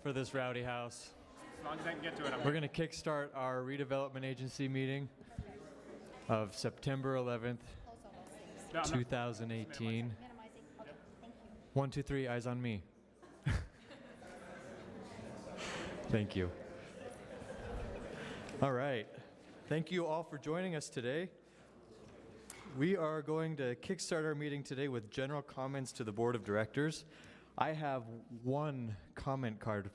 for this rowdy house. As long as I can get to it, We're going to kickstart our redevelopment agency meeting of September 11th, 2018. 1, 2, 3, eyes on me. Thank you. All right. Thank you all for joining us today. We are going to kickstart our meeting today with general comments to the Board of Directors. I have one comment card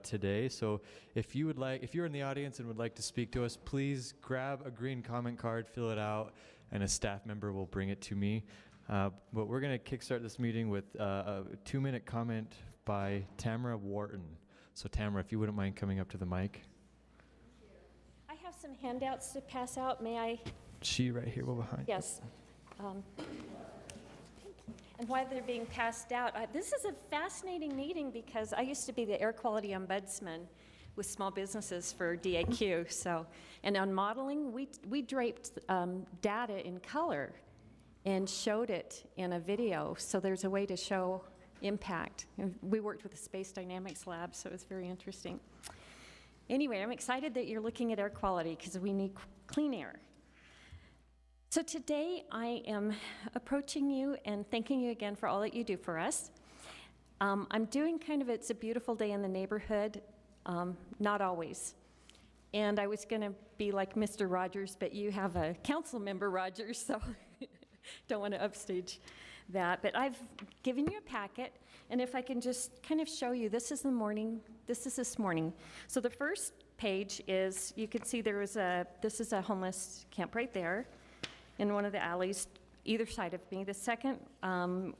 today, so if you're in the audience and would like to speak to us, please grab a green comment card, fill it out, and a staff member will bring it to me. But we're going to kickstart this meeting with a 2-minute comment by Tamara Wharton. So Tamara, if you wouldn't mind coming up to the mic. I have some handouts to pass out. May I? She right here, well behind. Yes. And while they're being passed out, this is a fascinating meeting because I used to be the air quality ombudsman with small businesses for DAQ. So, and on modeling, we draped data in color and showed it in a video. So there's a way to show impact. And we worked with the Space Dynamics Lab, so it was very interesting. Anyway, I'm excited that you're looking at air quality because we need clean air. So today I am approaching you and thanking you again for all that you do for us. I'm doing kind of It's a Beautiful Day in the Neighborhood, not always. And I was going to be like Mr. Rogers, but you have a council member, Rogers, so don't want to upstage that. But I've given you a packet, and if I can just kind of show you, this is the morning, this is this morning. So the first page is, you can see this is a homeless camp right there in one of the alleys either side of me. The second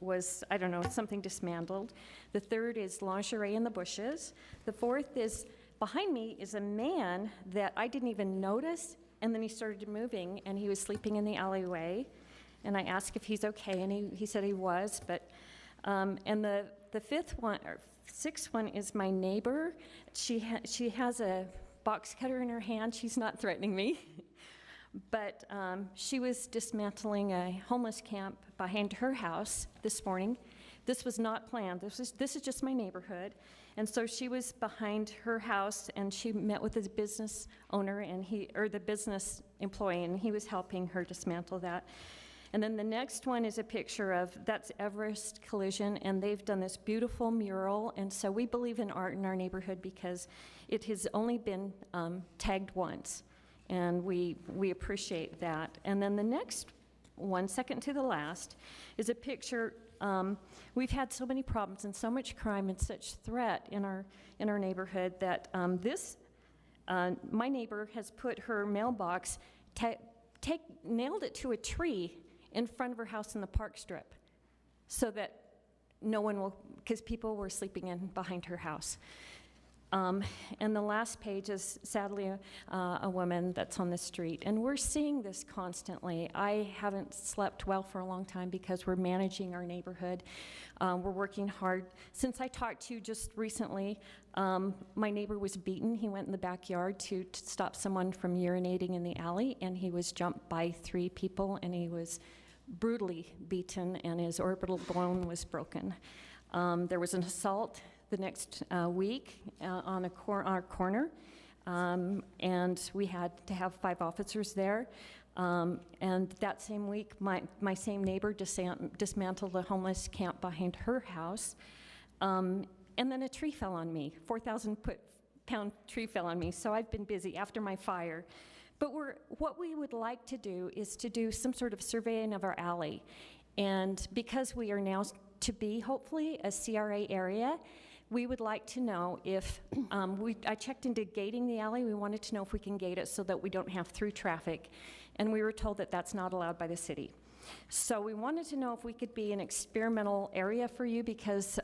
was, I don't know, something dismantled. The third is lingerie in the bushes. The fourth is, behind me is a man that I didn't even notice, and then he started moving, and he was sleeping in the alleyway. And I asked if he's okay, and he said he was. But and the sixth one is my neighbor. She has a box cutter in her hand. She's not threatening me, but she was dismantling a homeless camp behind her house this morning. This was not planned. This is just my neighborhood, and so she was behind her house, and she met with the business owner or the business employee, and he was helping her dismantle that. And then the next one is a picture of, that's Everest Collision, and they've done this beautiful mural. And so we believe in art in our neighborhood because it has only been tagged once, and we appreciate that. And then the next one, second to the last, is a picture. We've had so many problems and so much crime and such threat in our neighborhood that my neighbor has put her mailbox, nailed it to a tree in front of her house in the park strip so that no one will, because people were sleeping in behind her house. And the last page is sadly a woman that's on the street. And we're seeing this constantly. I haven't slept well for a long time because we're managing our neighborhood. We're working hard. Since I talked to you just recently, my neighbor was beaten. He went in the backyard to stop someone from urinating in the alley, and he was jumped by 3 people, and he was brutally beaten, and his orbital bone was broken. There was an assault the next week on our corner, and we had to have 5 officers there. And that same week, my same neighbor dismantled a homeless camp behind her house, and then a tree fell on me, 4,000-pound tree fell on me, so I've been busy after my fire. But what we would like to do is to do some sort of surveying of our alley. And because we are now to be, hopefully, a CRA area, we would like to know if, I checked into gating the alley. We wanted to know if we can gate it so that we don't have through traffic. And we were told that that's not allowed by the city. So we wanted to know if we could be an experimental area for you because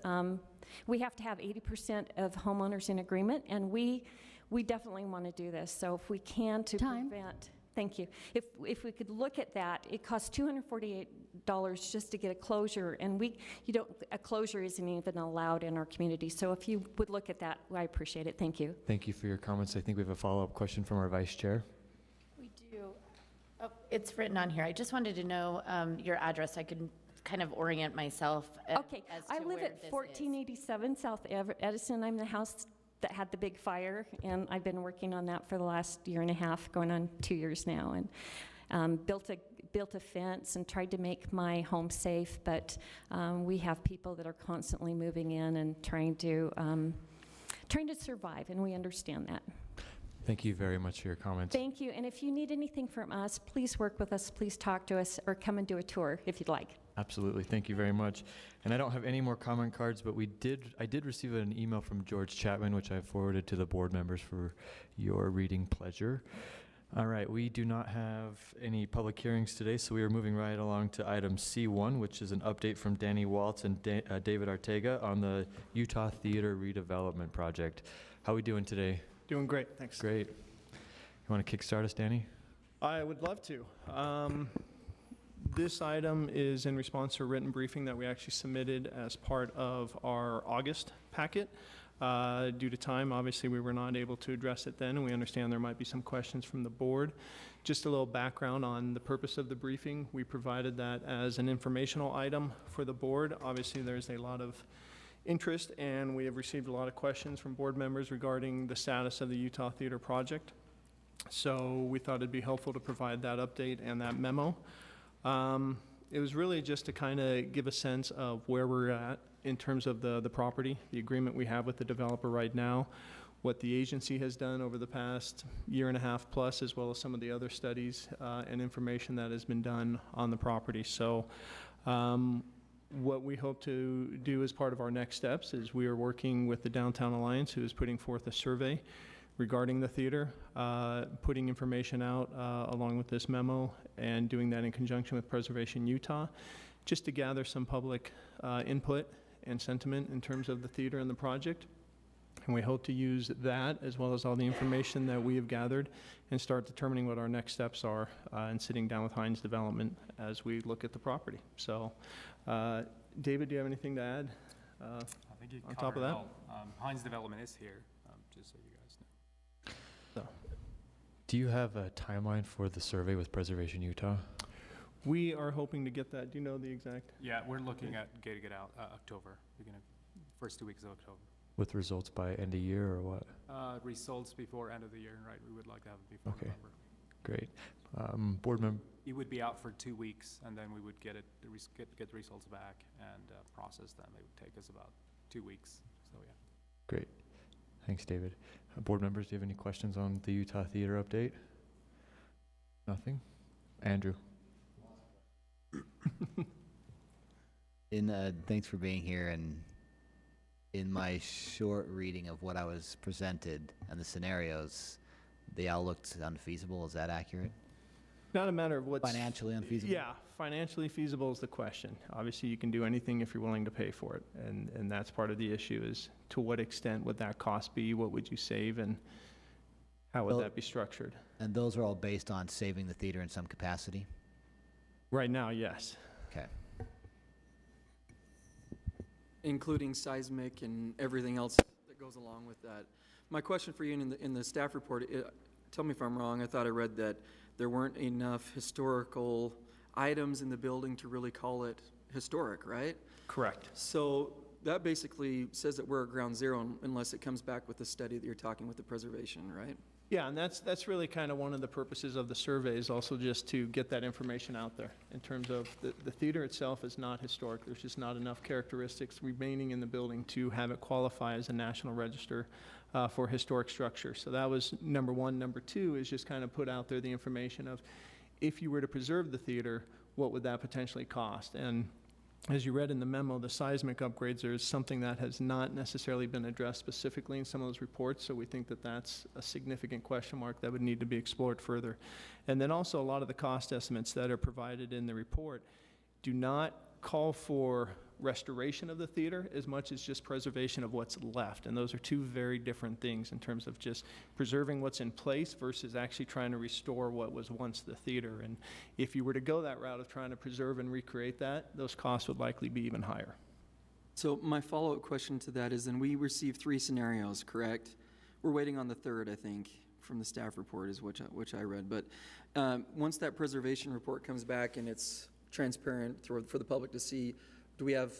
we have to have 80% of homeowners in agreement, and we definitely want to do this. So if we can to prevent, thank you. If we could look at that, it costs $248 just to get a closure, and a closure isn't even allowed in our community. So if you would look at that, I appreciate it. Thank you. Thank you for your comments. I think we have a follow-up question from our vice chair. We do. Oh, it's written on here. I just wanted to know your address. I could kind of orient myself. Okay, I live at 1487 South Edison. I'm the house that had the big fire, and I've been working on that for the last year and a half, going on 2 years now, and built a fence and tried to make my home safe, but we have people that are constantly moving in and trying to survive, and we understand that. Thank you very much for your comments. Thank you, and if you need anything from us, please work with us, please talk to us, or come and do a tour if you'd like. Absolutely, thank you very much. And I don't have any more comment cards, but I did receive an email from George Chapman, which I forwarded to the board members for your reading pleasure. All right, we do not have any public hearings today, so we are moving right along to item C1, which is an update from Danny Waltz and David Artega on the Utah Theater redevelopment project. How are we doing today? Doing great, thanks. Great. You want to kickstart us, Danny? I would love to. This item is in response to a written briefing that we actually submitted as part of our August packet. Due to time, obviously, we were not able to address it then, and we understand there might be some questions from the board. Just a little background on the purpose of the briefing. We provided that as an informational item for the board. Obviously, there's a lot of interest, and we have received a lot of questions from board members regarding the status of the Utah Theater project. So we thought it'd be helpful to provide that update and that memo. It was really just to kind of give a sense of where we're at in terms of the property, the agreement we have with the developer right now, what the agency has done over the past year and a half plus, as well as some of the other studies and information that has been done on the property. So what we hope to do as part of our next steps is we are working with the Downtown Alliance, who is putting forth a survey regarding the theater, putting information out along with this memo, and doing that in conjunction with Preservation Utah, just to gather some public input and sentiment in terms of the theater and the project. And we hope to use that, as well as all the information that we have gathered, and start determining what our next steps are and sitting down with Hines Development as we look at the property. So, David, do you have anything to add I think you on top of covered it that? all. Hines Development is here, just so you guys know. Do you have a timeline for the survey with Preservation Utah? We are hoping to get that. Do you know the exact? Yeah, we're looking at getting it out October, first 2 weeks of October. With results by end of year or what? Results before end of the year, right? We would like to have it before Okay. November. Great. Board member, It would be out for 2 weeks, and then we would get the results back and process them. It would take us about 2 weeks, so yeah. great. Thanks, David. Board members, do you have any questions on the Utah Theater update? Nothing? Andrew? Thanks for being here. And in my short reading of what I was presented and the scenarios, they all looked unfeasible. Is that accurate? Not a matter of what's Financially unfeasible? Yeah, financially feasible is the question. Obviously, you can do anything if you're willing to pay for it, and that's part of the issue, is to what extent would that cost be, what would you save, and how would Well- that be structured? And those are all based on saving the theater in some capacity? Right now, yes. Okay. Including seismic and everything else that goes along with that. My question for you in the staff report, tell me if I'm wrong, I thought I read that there weren't enough historical items in the building to really call it historic, right? Correct. So that basically says that we're at ground zero unless it comes back with the study that you're talking with the preservation, right? Yeah, and that's really kind of one of the purposes of the survey, is also just to get that information out there in terms of the theater itself is not historic. There's just not enough characteristics remaining in the building to have it qualify as a National Register for historic structure. So that was number one. Number two is just kind of put out there the information of, if you were to preserve the theater, what would that potentially cost? And as you read in the memo, the seismic upgrades are something that has not necessarily been addressed specifically in some of those reports, so we think that that's a significant question mark that would need to be explored further. And then also, a lot of the cost estimates that are provided in the report do not call for restoration of the theater as much as just preservation of what's left. And those are two very different things in terms of just preserving what's in place versus actually trying to restore what was once the theater. And if you were to go that route of trying to preserve and recreate that, those costs would likely be even higher. So my follow-up question to that is, then we received 3 scenarios, correct? We're waiting on the third, I think, from the staff report, is which I read. But once that preservation report comes back and it's transparent for the public to see, do we have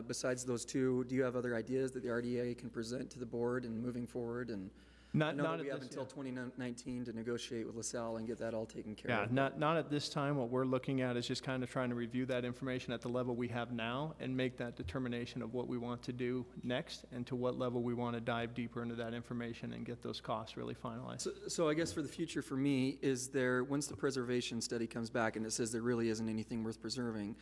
besides those two, do you have other ideas that the RDA can present to the board and moving forward? And I know that we have until 2019 to negotiate with LaSalle and get that all taken care Yeah, of. not at this time. What we're looking at is just kind of trying to review that information at the level we have now and make that determination of what we want to do next and to what level we want to dive deeper into that information and get those costs really finalized. So I guess for the future for me, is there, once the preservation study comes back and it says there really isn't anything worth preserving,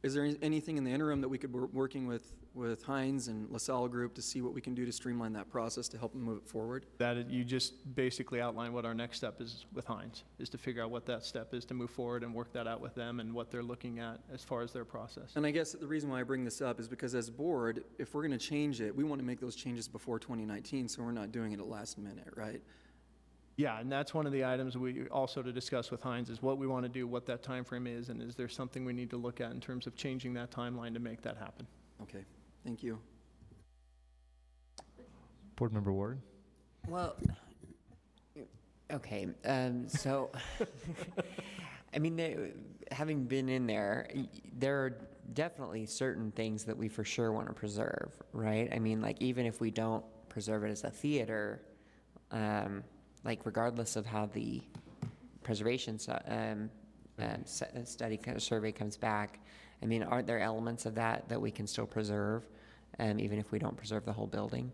is there anything in the interim that we could be working with Hines and LaSalle Group to see what we can do to streamline that process to help them move it forward? You just basically outline what our next step is with Hines, is to figure out what that step is to move forward and work that out with them and what they're looking at as far as their process. And I guess the reason why I bring this up is because as a board, if we're going to change it, we want to make those changes before 2019, so we're not doing it at last minute, right? Yeah, and that's one of the items we also to discuss with Hines is what we want to do, what that time frame is, and is there something we need to look at in terms of changing that timeline to make that happen? Okay, thank you. Board Member Ward? Well, okay, so, I mean, having been in there, there are definitely certain things that we for sure want to preserve, right? I mean, like, even if we don't preserve it as a theater, like, regardless of how the preservation study kind of survey comes back, I mean, aren't there elements of that we can still preserve, even if we don't preserve the whole building?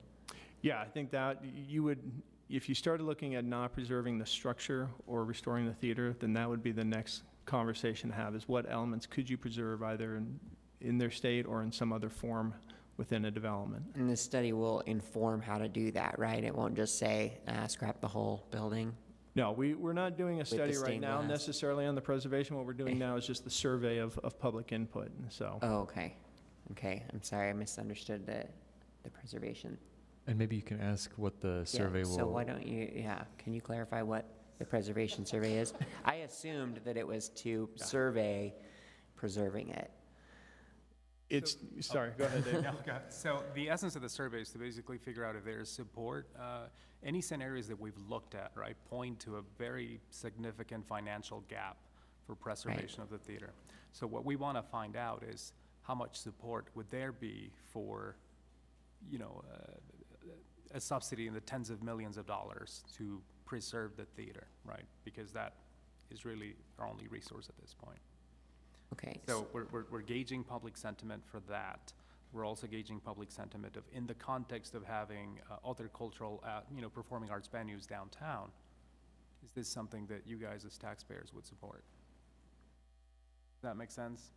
Yeah, I think that you would, if you started looking at not preserving the structure or restoring the theater, then that would be the next conversation to have, is what elements could you preserve either in their state or in some other form within a development. And this study will inform how to do that, right? It won't just say, scrap the whole building. No, we're not doing a study right stained now glass. necessarily on the preservation. What we're doing now is just the survey of public input, and so. Oh, okay. Okay, I'm sorry, I misunderstood the preservation. And maybe you can ask what the survey Yeah, will... so why don't you, can you clarify what the preservation survey is? I assumed that it was to survey preserving it. It's, sorry, go ahead, Dave. Yeah, okay. So the essence of the survey is to basically figure out if there is support. Any scenarios that we've looked at, right, point to a very significant financial gap for preservation of the theater. So what we want to find out is how much support would there be for, you know, a subsidy in the tens of millions of dollars to preserve the theater, right? Because that is really our only resource at this point. Okay. So we're gauging public sentiment for that. We're also gauging public sentiment of, in the context of having other cultural, performing arts venues downtown, is this something that you guys as taxpayers would support? Does that make sense?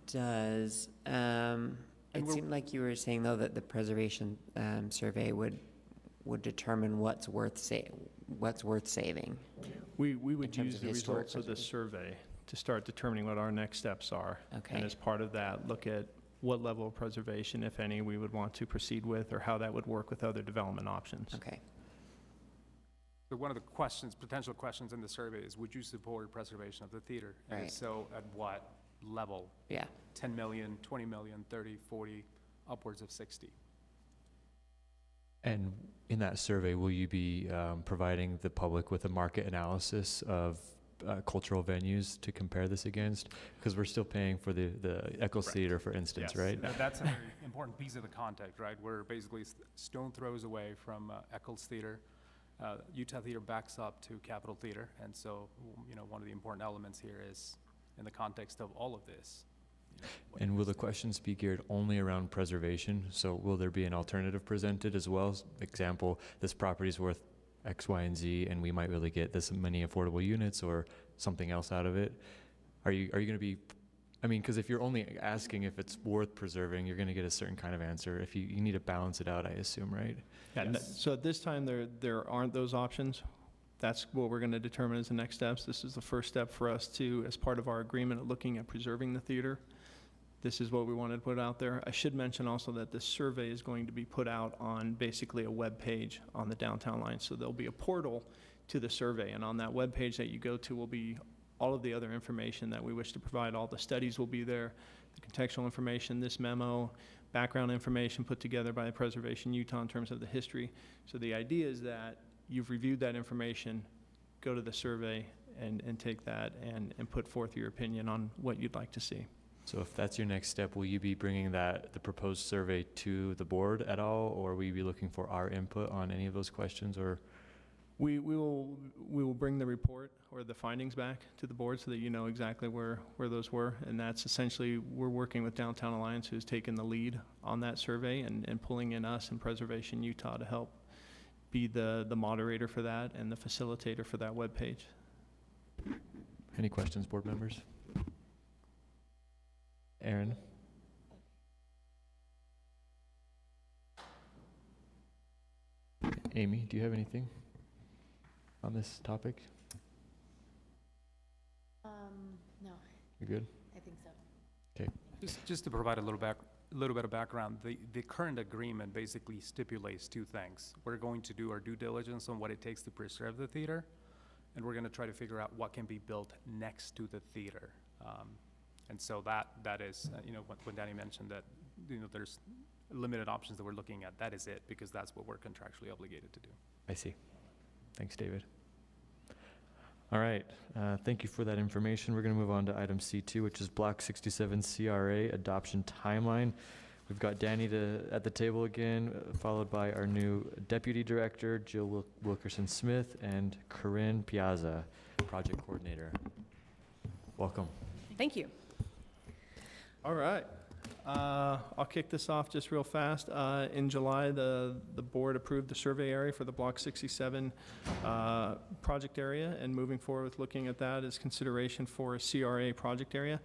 Does, it seemed like you were saying, though, that the preservation survey would determine what's worth saving. We would terms use of the historic results of the survey to start determining what our next steps are. Okay. And as part of that, look at what level of preservation, if any, we would want to proceed with, or how that would work with other development options. Okay. So one of the questions, potential questions in the survey is, would you support preservation of the theater? And if Right. so, at what level? Yeah. 10 million, 20 million, 30, 40, upwards of 60. And in that survey, will you be providing the public with a market analysis of cultural venues to compare this against? Because we're still paying for the Eccles Correct. Theater, for instance, right? That's a very important piece of the context, right? We're basically stone throws away from Eccles Theater. Utah Theater backs up to Capitol Theater, and so, one of the important elements here is, in the context of all of this. And will the questions be geared only around preservation? So will there be an alternative presented as well? Example, this property is worth X, Y, and Z, and we might really get this many affordable units or something else out of it. Are you going to be, I mean, because if you're only asking if it's worth preserving, you're going to get a certain kind of answer. If you need to balance it out, I assume, right? Yeah, so at this time, there aren't those options. That's what we're going to determine as the next steps. This is the first step for us to, as part of our agreement, looking at preserving the theater. This is what we wanted to put out there. I should mention also that this survey is going to be put out on basically a web page on the downtown line. So there'll be a portal to the survey, and on that web page that you go to will be all of the other information that we wish to provide. All the studies will be there, the contextual information, this memo, background information put together by Preservation Utah in terms of the history. So the idea is that you've reviewed that information, go to the survey and take that and put forth your opinion on what you'd like to see. So if that's your next step, will you be bringing the proposed survey to the board at all, or will you be looking for our input on any of those questions, or? We will bring the report or the findings back to the board so that you know exactly where those were. And that's essentially, we're working with Downtown Alliance, who's taken the lead on that survey, and pulling in us and Preservation Utah to help be the moderator for that and the facilitator for that webpage. Any questions, board members? Aaron? Amy, do you have anything on this topic? No, You good? I think so. Just to provide a little bit of background, the current agreement basically stipulates two things. We're going to do our due diligence on what it takes to preserve the theater, and we're going to try to figure out what can be built next to the theater. And so that is, when Danny mentioned that, there's limited options that we're looking at, that is it, because that's what we're contractually obligated to do. I see. Thanks, David. All right, thank you for that information. We're going to move on to item C2, which is Block 67 CRA adoption timeline. We've got Danny at the table again, followed by our new Deputy Director, Jill Wilkerson-Smith, and Corinne Piazza, Project Coordinator. Welcome. Thank you. All right. I'll kick this off just real fast. In July, the board approved the survey area for the Block 67 project area, and moving forward with looking at that as consideration for a CRA project area.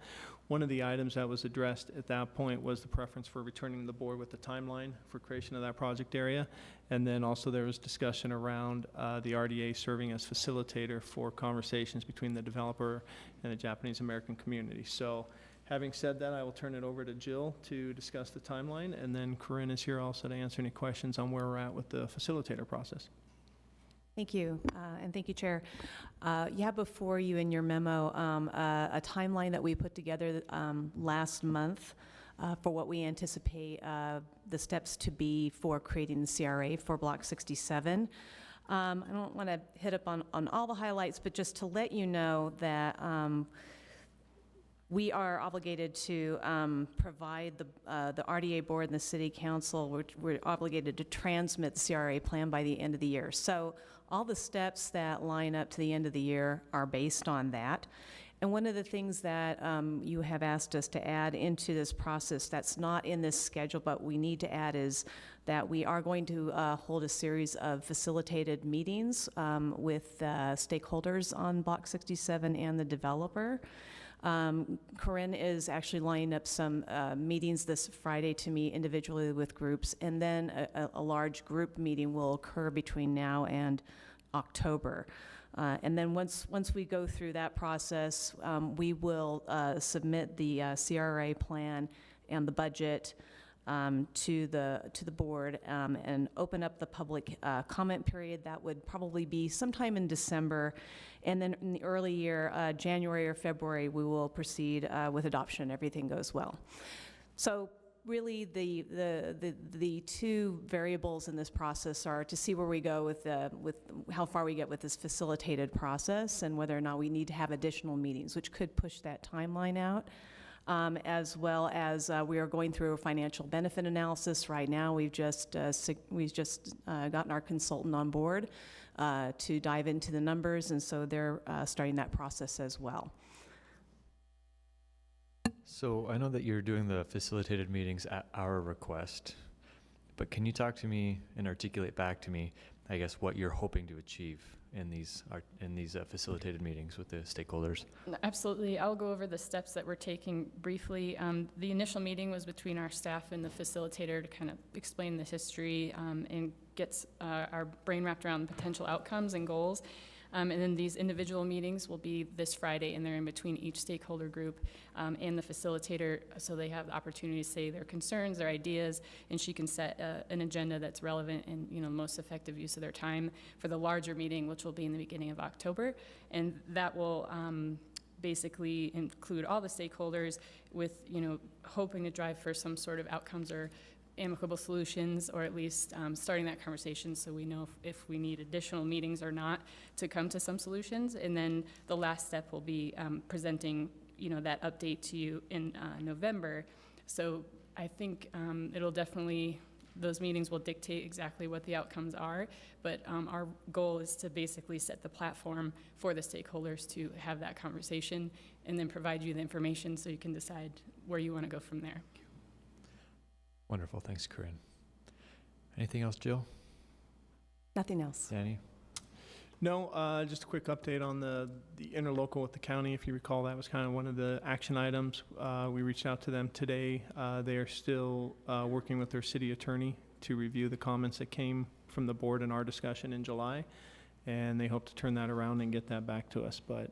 One of the items that was addressed at that point was the preference for returning to the board with the timeline for creation of that project area. And then also there was discussion around the RDA serving as facilitator for conversations between the developer and the Japanese American community. So having said that, I will turn it over to Jill to discuss the timeline, and then Corinne is here also to answer any questions on where we're at with the facilitator process. Thank you, and thank you, Chair. You have before you in your memo a timeline that we put together last month for what we anticipate the steps to be for creating the CRA for Block 67. I don't want to hit up on all the highlights, but just to let you know that we are obligated to provide the RDA board and the city council, we're obligated to transmit the CRA plan by the end of the year. So all the steps that line up to the end of the year are based on that. And one of the things that you have asked us to add into this process that's not in this schedule, but we need to add, is that we are going to hold a series of facilitated meetings with stakeholders on Block 67 and the developer. Corinne is actually lining up some meetings this Friday to meet individually with groups, and then a large group meeting will occur between now and October. And then once we go through that process, we will submit the CRA plan and the budget to the board and open up the public comment period. That would probably be sometime in December. And then in the early year, January or February, we will proceed with adoption. Everything goes well. So really the two variables in this process are to see where we go with how far we get with this facilitated process, and whether or not we need to have additional meetings, which could push that timeline out. As well as we are going through a financial benefit analysis right now. We've just gotten our consultant on board to dive into the numbers, and so they're starting that process as well. So I know that you're doing the facilitated meetings at our request, but can you talk to me and articulate back to me, I guess, what you're hoping to achieve in these facilitated meetings with the stakeholders? Absolutely. I'll go over the steps that we're taking briefly. The initial meeting was between our staff and the facilitator to kind of explain the history and get our brain wrapped around potential outcomes and goals. And then these individual meetings will be this Friday, and they're in between each stakeholder group and the facilitator, so they have the opportunity to say their concerns, their ideas, and she can set an agenda that's relevant and the most effective use of their time for the larger meeting, which will be in the beginning of October. And that will basically include all the stakeholders with hoping to drive for some sort of outcomes or amicable solutions, or at least starting that conversation so we know if we need additional meetings or not to come to some solutions. And then the last step will be presenting that update to you in November. So I think it'll definitely, those meetings will dictate exactly what the outcomes are, but our goal is to basically set the platform for the stakeholders to have that conversation and then provide you the information so you can decide where you want to go from there. Wonderful, thanks, Corinne. Anything else, Jill? Nothing else. Danny? No, just a quick update on the interlocal with the county. If you recall, that was kind of one of the action items. We reached out to them today. They are still working with their city attorney to review the comments that came from the board in our discussion in July, and they hope to turn that around and get that back to us. But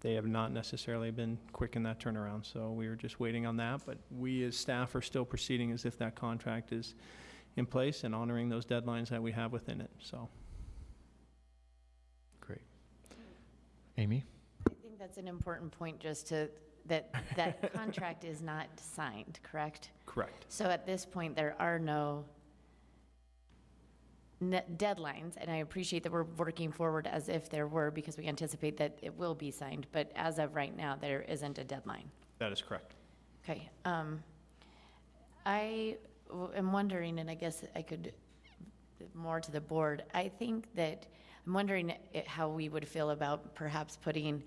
they have not necessarily been quick in that turnaround, so we are just waiting on that. But we as staff are still proceeding as if that contract is in place and honoring those deadlines that we have within it, so. Great. Amy? I think that's an important point, just to, that contract is not signed, correct? Correct. So at this point, there are no deadlines, and I appreciate that we're working forward as if there were, because we anticipate that it will be signed, but as of right now, there isn't a deadline. That is correct. Okay. I am wondering, and I guess I could, more to the board, I think that I'm wondering how we would feel about perhaps putting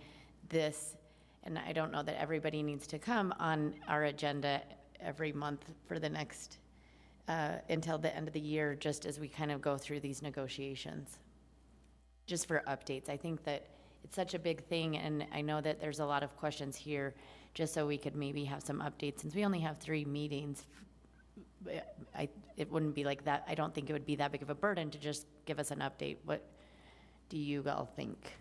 this, and I don't know that everybody needs to come on our agenda every month for the next, until the end of the year, just as we kind of go through these negotiations, just for updates. I think that it's such a big thing, and I know that there's a lot of questions here, just so we could maybe have some updates. Since we only have 3 meetings, it wouldn't be like that. I don't think it would be that big of a burden to just give us an update. What do you all think?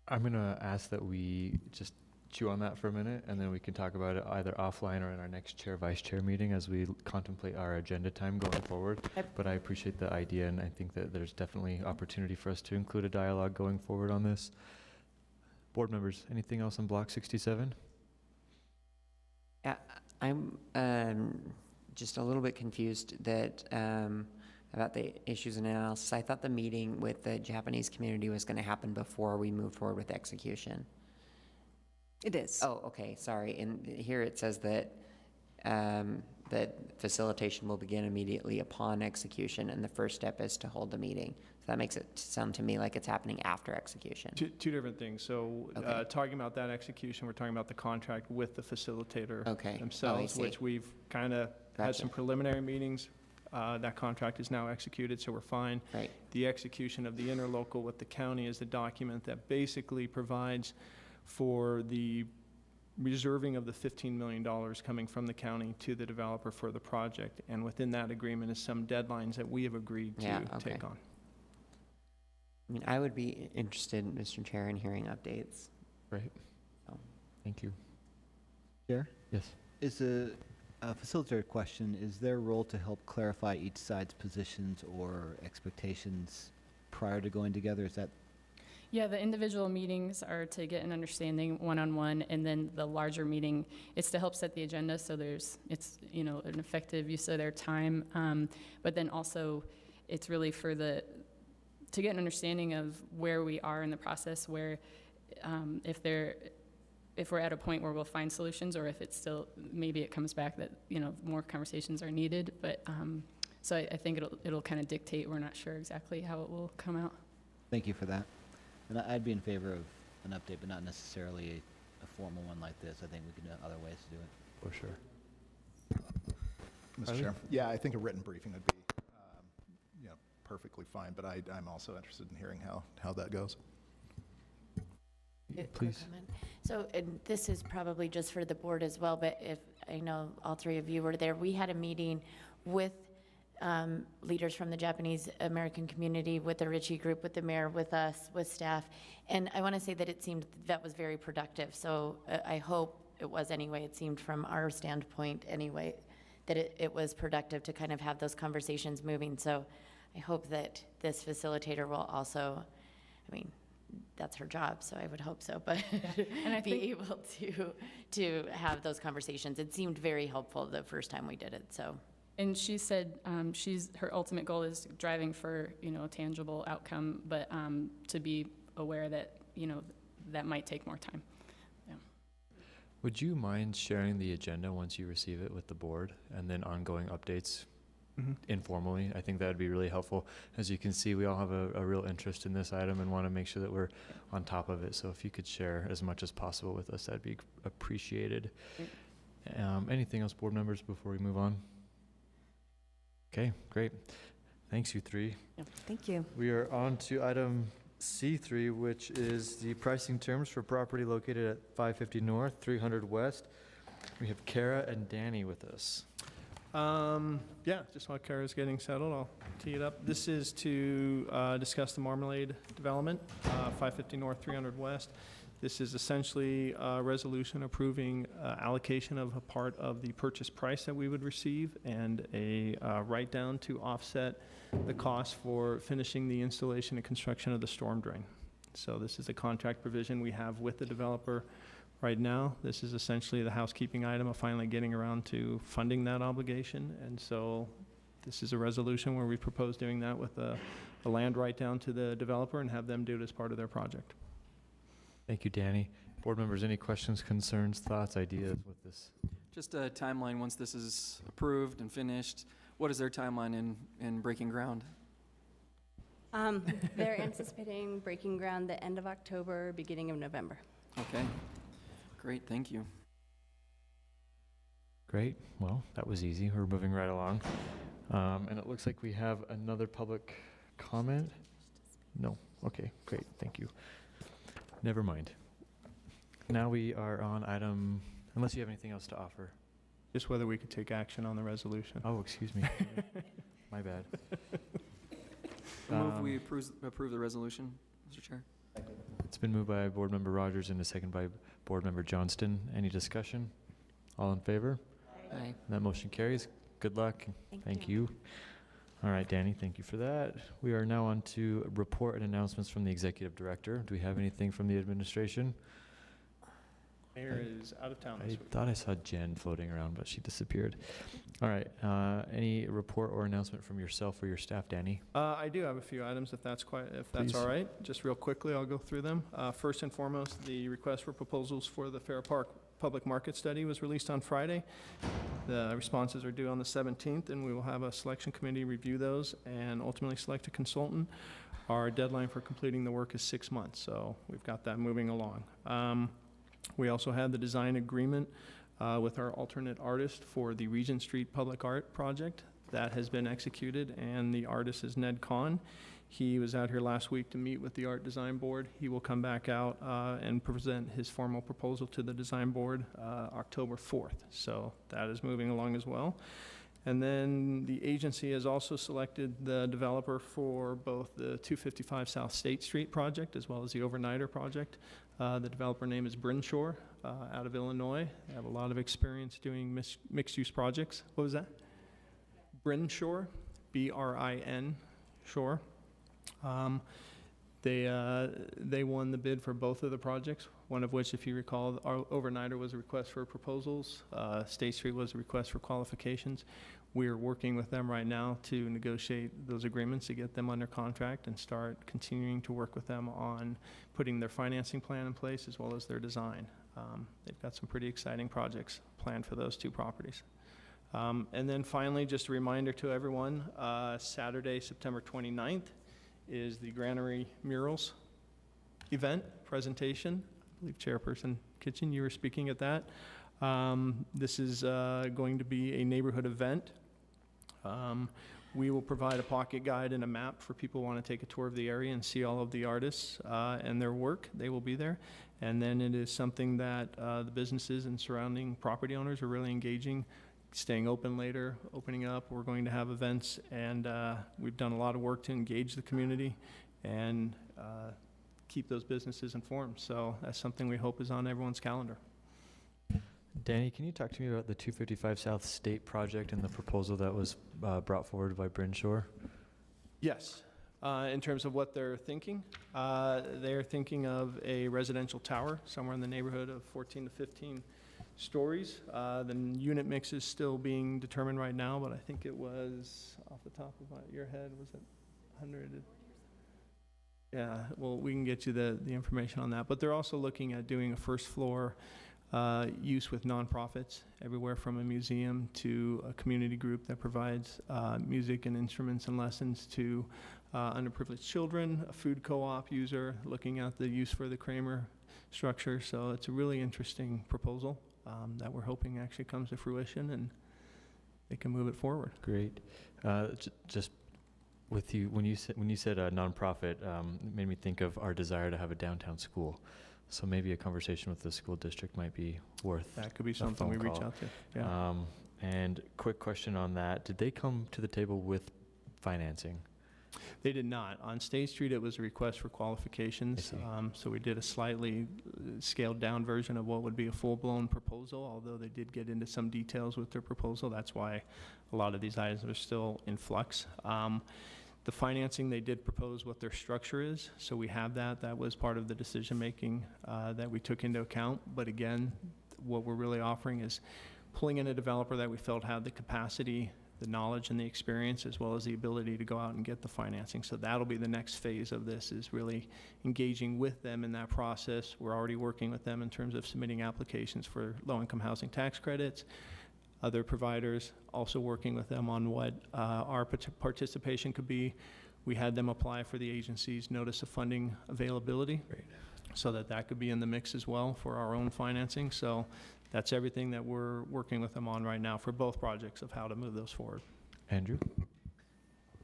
I'm going to ask that we just chew on that for a minute, and then we can talk about it either offline or in our next chair-vice chair meeting as we contemplate our agenda time going forward. But I appreciate the idea, and I think that there's definitely opportunity for us to include a dialogue going forward on this. Board members, anything else on Block 67? Yeah, I'm just a little bit confused that about the issues and analysis. I thought the meeting with the Japanese community was going to happen before we move forward with execution. It is. Oh, okay, sorry. And here it says that that facilitation will begin immediately upon execution, and the first step is to hold the meeting. So that makes it sound to me like it's happening after execution. Two different things. So Okay. talking about that execution, we're talking about the contract with the facilitator Okay. themselves, see. which we've kind of had Gotcha. some preliminary meetings. That contract is now executed, so we're fine. Right. The execution of the interlocal with the county is the document that basically provides for the reserving of the $15 million coming from the county to the developer for the project. And within that agreement is some deadlines that we have agreed to Yeah, okay. take on. I mean, I would be interested, Mr. Chair, in hearing updates. Right. So. Thank you. Chair? Yes. Is a facilitator question, is their role to help clarify each side's positions or expectations prior to going together? Is that? Yeah, the individual meetings are to get an understanding one-on-one, and then the larger meeting, it's to help set the agenda, so it's an effective use of their time. But then also, it's really to get an understanding of where we are in the process, where if we're at a point where we'll find solutions, or if it's still, maybe it comes back that, more conversations are needed. But, so I think it'll kind of dictate. We're not sure exactly how it will come out. Thank you for that. And I'd be in favor of an update, but not necessarily a formal one like this. I think we can do other ways to do it. For sure. Mr. Chair. Yeah, I think a written briefing would be, perfectly fine, but I'm also interested in hearing how that goes. Please. So, and this is probably just for the board as well, but if, I know all 3 of you were there, we had a meeting with leaders from the Japanese American community, with the Ritchie Group, with the mayor, with us, with staff, and I want to say that it seemed that was very productive. So I hope it was anyway. It seemed from our standpoint anyway that it was productive to kind of have those conversations moving. So I hope that this facilitator will also, that's her job, so I would hope so, but And I be able to have those conversations. It seemed very helpful the first time we did it, so. And she said her ultimate goal is driving for, a tangible outcome, but to be aware that, that might take more time. Would you mind sharing the agenda once you receive it with the board and then ongoing updates informally? I think that would be really helpful. As you can see, we all have a real interest in this item and want to make sure that we're on top of it. So if you could share as much as possible with us, that'd be appreciated. Anything else, board members, before we move on? Okay, great. Thanks, you three. Thank you. We are on to item C3, which is the pricing terms for property located at 550 North, 300 West. We have Kara and Danny with us. Yeah, just while Kara's getting settled, I'll tee it up. This is to discuss the Marmalade development, 550 North, 300 West. This is essentially a resolution approving allocation of a part of the purchase price that we would receive and a write-down to offset the cost for finishing the installation and construction of the storm drain. So this is a contract provision we have with the developer right now. This is essentially the housekeeping item of finally getting around to funding that obligation. And so this is a resolution where we propose doing that with a land write-down to the developer and have them do it as part of their project. Thank you, Danny. Board members, any questions, concerns, thoughts, ideas with this? Just a timeline, once this is approved and finished, what is their timeline in breaking ground? They're anticipating breaking ground the end of October, beginning of November. Okay, great, thank you. Great. Well, that was easy. We're moving right along. And it looks like we have another public comment. No. Okay, great. Thank you. Never mind. Now we are on item, unless you have anything else to offer. Just whether we could take action on the resolution. Oh, excuse me. My bad. I move we approve the resolution, Mr. Chair. It's been moved by Board Member Rogers and a second by Board Member Johnston. Any discussion? All in favor? Aye. That motion carries. Good luck. Thank you. All right, Danny, thank you for that. We are now on to report and announcements from the Executive Director. Do we have anything from the administration? Mayor is out of town this I week. thought I saw Jen floating around, but she disappeared. All right, any report or announcement from yourself or your staff, Danny? I do have a few items, if that's Please. all right. Just real quickly, I'll go through them. First and foremost, the request for proposals for the Fair Park Public Market Study was released on Friday. The responses are due on the 17th, and we will have a selection committee review those and ultimately select a consultant. Our deadline for completing the work is 6 months, so we've got that moving along. We also had the design agreement with our alternate artist for the Regent Street Public Art Project. That has been executed, and the artist is Ned Kahn. He was out here last week to meet with the Art Design Board. He will come back out and present his formal proposal to the Design Board October 4th. So that is moving along as well. And then the agency has also selected the developer for both the 255 South State Street project as well as the Overnighter project. The developer name is Brinshaw out of Illinois. They have a lot of experience doing mixed-use projects. What was that? Brinshaw, B-R-I-N, Shore. They won the bid for both of the projects, one of which, if you recall, our Overnighter was a request for proposals. State Street was a request for qualifications. We're working with them right now to negotiate those agreements to get them under contract and start continuing to work with them on putting their financing plan in place as well as their design. They've got some pretty exciting projects planned for those two properties. And then finally, just a reminder to everyone, Saturday, September 29th, is the Granary Murals event presentation. I believe Chairperson Kitchen, you were speaking at that. This is going to be a neighborhood event. We will provide a pocket guide and a map for people who want to take a tour of the area and see all of the artists and their work. They will be there. And then it is something that the businesses and surrounding property owners are really engaging, staying open later, opening up. We're going to have events, and we've done a lot of work to engage the community and keep those businesses informed. So that's something we hope is on everyone's calendar. Danny, can you talk to me about the 255 South State project and the proposal that was brought forward by Brinshaw? Yes. In terms of what they're thinking, they're thinking of a residential tower somewhere in the neighborhood of 14 to 15 stories. The unit mix is still being determined right now, but I think it was, off the top of your head, was it 100? Yeah, well, we can get you the information on that. But they're also looking at doing a first floor use with nonprofits, everywhere from a museum to a community group that provides music and instruments and lessons to underprivileged children, a food co-op user looking at the use for the Kramer structure. So it's a really interesting proposal that we're hoping actually comes to fruition and they can move it forward. Great. Just with you, when you said a nonprofit, it made me think of our desire to have a downtown school. So maybe a conversation with the school district might be worth. That could be something we reach out to. Yeah. And quick question on that: did they come to the table with financing? They did not. On State Street, it was a request for qualifications. So we did a slightly scaled down version of what would be a full-blown proposal, although they did get into some details with their proposal. That's why a lot of these items are still in flux. The financing, they did propose what their structure is. So we have that. That was part of the decision-making that we took into account. But again, what we're really offering is pulling in a developer that we felt had the capacity, the knowledge and the experience, as well as the ability to go out and get the financing. So that'll be the next phase of this, is really engaging with them in that process. We're already working with them in terms of submitting applications for low-income housing tax credits. Other providers, also working with them on what our participation could be. We had them apply for the agency's notice of funding availability. Great. So that could be in the mix as well for our own financing. So that's everything that we're working with them on right now for both projects of how to move those forward. Andrew?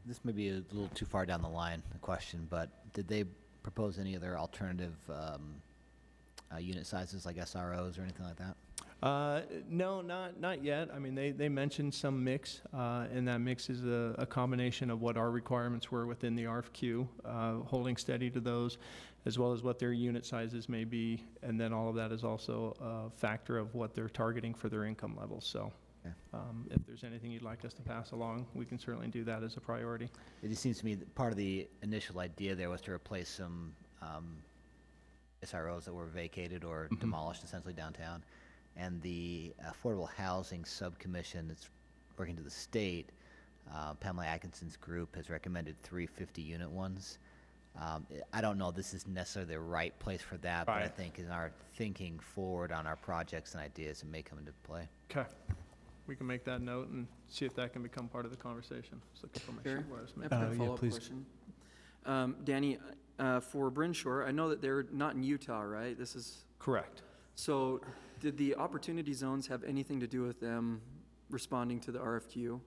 This may be a little too far down the line, the question, but did they propose any other alternative unit sizes like SROs or anything like that? No, not yet. I mean, they mentioned some mix, and that mix is a combination of what our requirements were within the RFQ, holding steady to those, as well as what their unit sizes may be, and then all of that is also a factor of what they're targeting for their income levels. So if there's anything you'd like us to pass along, we can certainly do that as a priority. It just seems to me that part of the initial idea there was to replace some SROs that were vacated or demolished essentially downtown. And the Affordable Housing Subcommission that's working to the state, Pamela Atkinson's group has recommended 350-unit ones. I don't know this is necessarily the right place for that, but I think in our thinking forward on our projects and ideas, it may come into play. Okay. We can make that note and see if that can become part of the conversation. Just looking for my Sure. sheet where I was I've got a yeah, follow-up please. question. Danny, for Bryn Shore, I know that they're not in Utah, right? This is, correct. so did the opportunity zones have anything to do with them responding to the RFQ?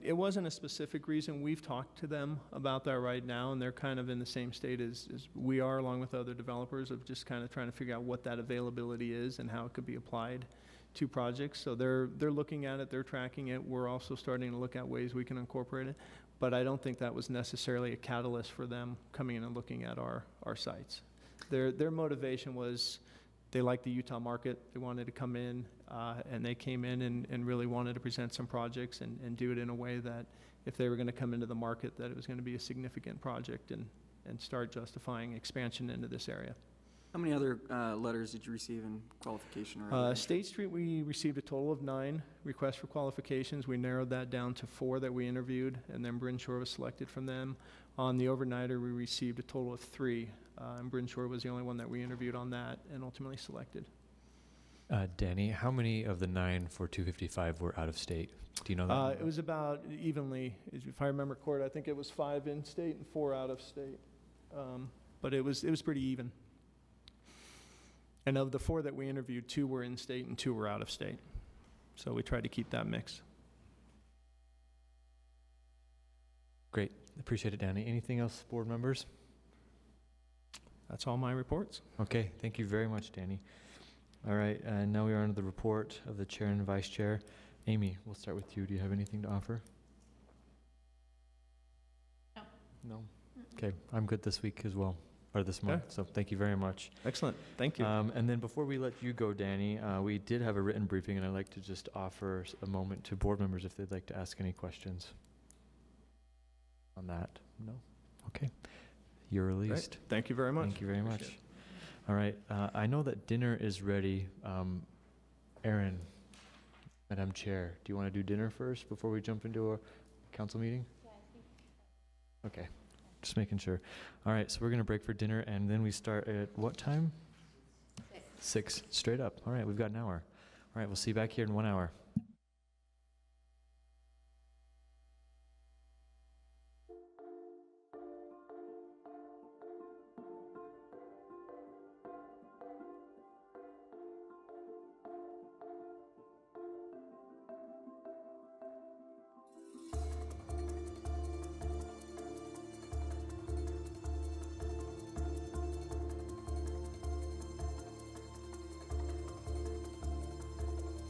It wasn't a specific reason. We've talked to them about that right now, and they're kind of in the same state as we are, along with other developers, of just kind of trying to figure out what that availability is and how it could be applied to projects. So they're looking at it, they're tracking it. We're also starting to look at ways we can incorporate it. But I don't think that was necessarily a catalyst for them coming in and looking at our sites. Their motivation was they liked the Utah market. They wanted to come in, and they came in and really wanted to present some projects and do it in a way that if they were going to come into the market, that it was going to be a significant project and start justifying expansion into this area. How many other letters did you receive in qualification? Or State Street, we received a total of 9 requests for qualifications. We narrowed that down to 4 that we interviewed, and then Bryn Shore was selected from them. On the overnighter, we received a total of 3, and Bryn Shore was the only one that we interviewed on that and ultimately selected. Danny, how many of the 9 for 255 were out of state? Do you know that? It was about evenly, if I remember correct, I think it was 5 in state and 4 out of state. But it was pretty even. And of the 4 that we interviewed, 2 were in state and 2 were out of state. So we tried to keep that mix. Great. Appreciate it, Danny. Anything else, board members? That's all my reports. Okay. Thank you very much, Danny. All right. And now we are on to the report of the chair and vice chair. Amy, we'll start with you. Do you have anything to offer? No. No? Okay. I'm good this week as well. Or this month, so thank you very much. Excellent, thank you. And then before we let you go, Danny, we did have a written briefing, and I'd like to just offer a moment to board members if they'd like to ask any questions on that. No? Okay. You're released. Great. Thank you very much. Thank you very much. All right, I know that dinner is ready. Erin, Madam Chair, do you want to do dinner first before we jump into a council meeting? Yeah, I think. Okay. Just making sure. All right, so we're going to break for dinner, and then we start at what time? 6, straight up. All right, we've got an hour. All right, we'll see you back here in 1 hour.